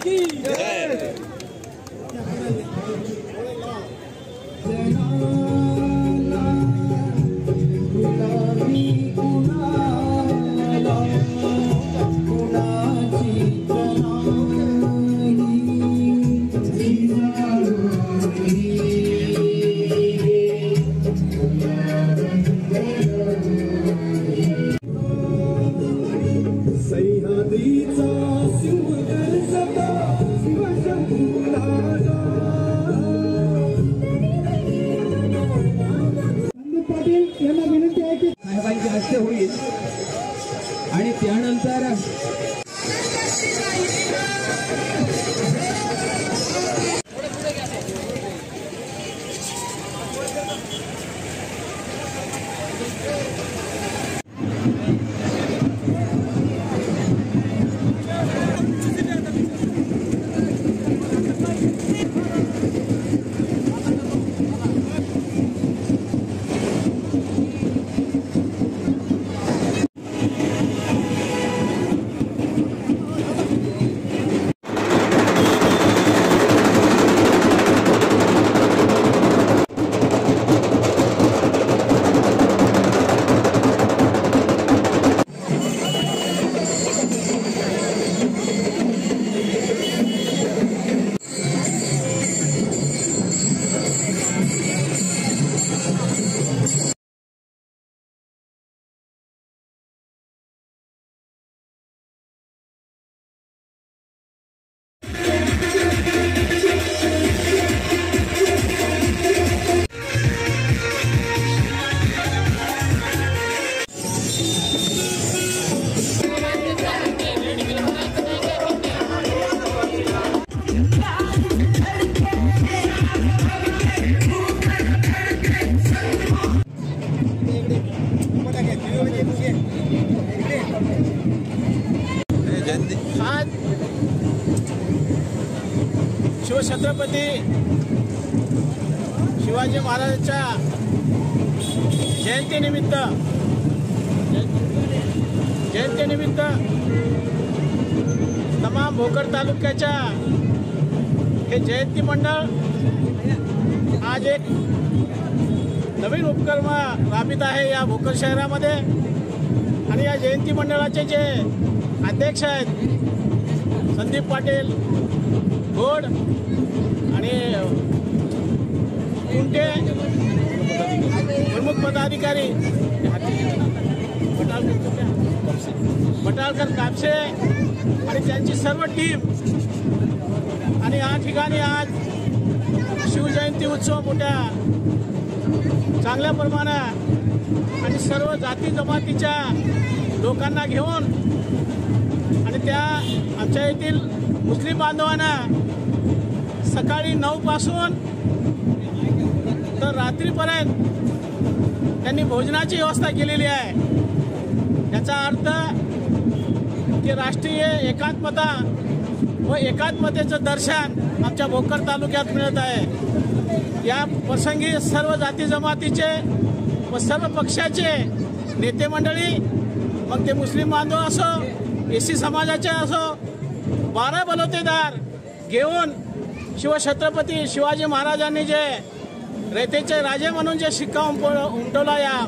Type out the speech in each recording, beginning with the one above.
की जय। यांना विनंती आहे की साहेबांचे हस्ते होईल आणि त्यानंतर आज शिवछत्रपती शिवाजी महाराजांच्या जयंतीनिमित्त तमाम भोकर तालुक्याच्या हे जयंती मंडळ आज एक नवीन उपक्रम राबवित आहे या भोकर शहरामध्ये। आणि या जयंती मंडळाचे जे अध्यक्ष आहेत संदीप पाटील घोड आणि कुंटे, प्रमुख पदाधिकारी बटाळकर कापसे आणि त्यांची सर्व टीम। आणि या ठिकाणी आज शिवजयंती उत्सव मोठ्या चांगल्या प्रमाणात आणि सर्व जाती जमातीच्या लोकांना घेऊन आणि त्या आमच्या येथील मुस्लिम बांधवांना सकाळी 9 पासून तर रात्रीपर्यंत त्यांनी भोजनाची व्यवस्था केलेली आहे। याचा अर्थ की राष्ट्रीय एकात्मता व एकात्मतेचं दर्शन आमच्या भोकर तालुक्यात मिळत आहे। या प्रसंगी सर्व जाती जमातीचे व सर्व पक्षाचे नेते मंडळी, मग ते मुस्लिम बांधव असो, एसी समाजाचे असो, 12 बलुतेदार घेऊन शिवछत्रपती शिवाजी महाराजांनी जे रयतेचे राजे म्हणून जे शिक्का उमटवला या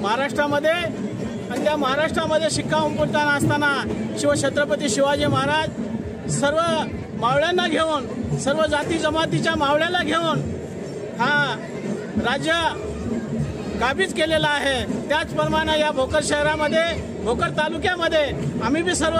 महाराष्ट्रामध्ये, आणि त्या महाराष्ट्रामध्ये शिक्का उमटवताना असताना शिवछत्रपती शिवाजी महाराज सर्व मावळ्यांना घेऊन, सर्व जाती जमातीच्या मावळ्याला घेऊन हा राज्य काबीज केलेला आहे। त्याचप्रमाणे या भोकर शहरामध्ये, भोकर तालुक्यामध्ये आम्ही बी सर्व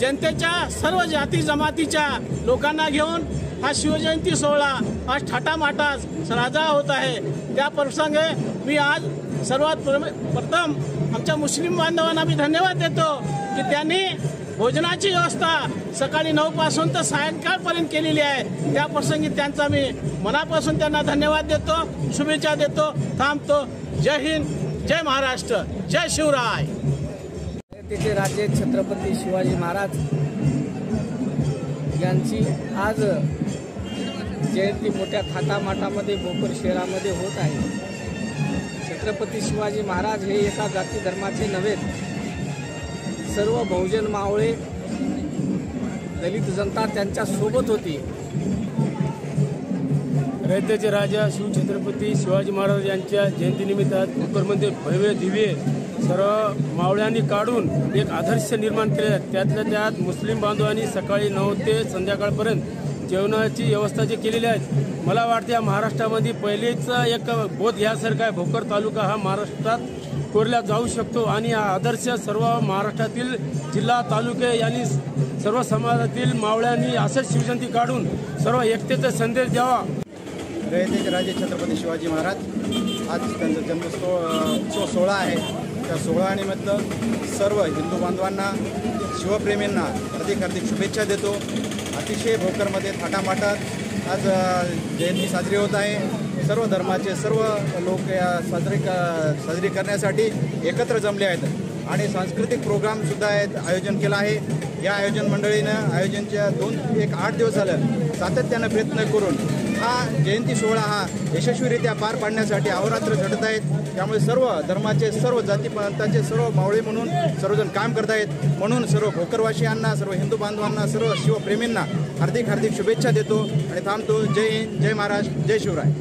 जनतेच्या, सर्व जाती जमातीच्या लोकांना घेऊन हा शिवजयंती सोहळा आज थाटामाटात साजरा होत आहे। त्या प्रसंगी मी आज सर्वात प्रथम आमच्या मुस्लिम बांधवांना मी धन्यवाद देतो की त्यांनी भोजनाची व्यवस्था सकाळी 9 पासून तर सायंकाळपर्यंत केलेली आहे। त्या प्रसंगी त्यांचा मी मनापासून त्यांना धन्यवाद देतो, शुभेच्छा देतो, थांबतो। जय हिंद, जय महाराष्ट्र, जय शिवराय। तिचे राजे छत्रपती शिवाजी महाराज यांची आज जयंती मोठ्या थाटामाटामध्ये भोकर शहरामध्ये होत आहे। छत्रपती शिवाजी महाराज हे एका जाती धर्माचे नव्हे, सर्व बहुजन मावळे दलित जनता त्यांच्या सोबत होती. रयतेचे राजा शिवछत्रपती शिवाजी महाराज यांच्या जयंतीनिमित्त आज भोकरमध्ये भव्य दिव्य सर्व मावळ्यांनी काढून एक आदर्श निर्माण केले. त्यातल्या त्यात मुस्लिम बांधवांनी सकाळी 9 ते संध्याकाळपर्यंत जेवणाची व्यवस्था जी केलेली आहे. मला वाटते या महाराष्ट्रामध्ये पहिलेच एक बोध घ्यासारखा आहे. भोकर तालुका हा महाराष्ट्रात कोरला जाऊ शकतो आणि हा आदर्श सर्व महाराष्ट्रातील जिल्हा तालुके यांनी सर्व समाजातील मावळ्यांनी असंच शिवजयंती काढून सर्व एकतेचा संदेश द्यावा. रयतेचे राजे छत्रपती शिवाजी महाराज आज त्यांचा जन्मोत्सव सोहळा आहे. त्या सोहळ्यानिमित्त सर्व हिंदू बांधवांना शिवप्रेमींना हार्दिक शुभेच्छा देतो. अतिशय भोकरमध्ये थाटामाटात आज जयंती साजरी होत आहे. सर्व धर्माचे सर्व लोक या साजरी करण्यासाठी एकत्र जमले आहेत आणि सांस्कृतिक प्रोग्रामसुद्धा आयोजन केलं आहे. या आयोजन मंडळीनं आयोजनच्या 8 दिवस झालं सातत्यानं प्रयत्न करून हा जयंती सोहळा हा यशस्वीरित्या पार पाडण्यासाठी अहोरात्र झटत आहेत. त्यामुळे सर्व धर्माचे सर्व जातीपंथाचे सर्व मावळे म्हणून सर्वजण काम करत आहेत. म्हणून सर्व भोकरवासियांना सर्व हिंदू बांधवांना सर्व शिवप्रेमींना हार्दिक शुभेच्छा देतो आणि थांबतो. जय हिंद, जय महाराष्ट्र, जय शिवराय.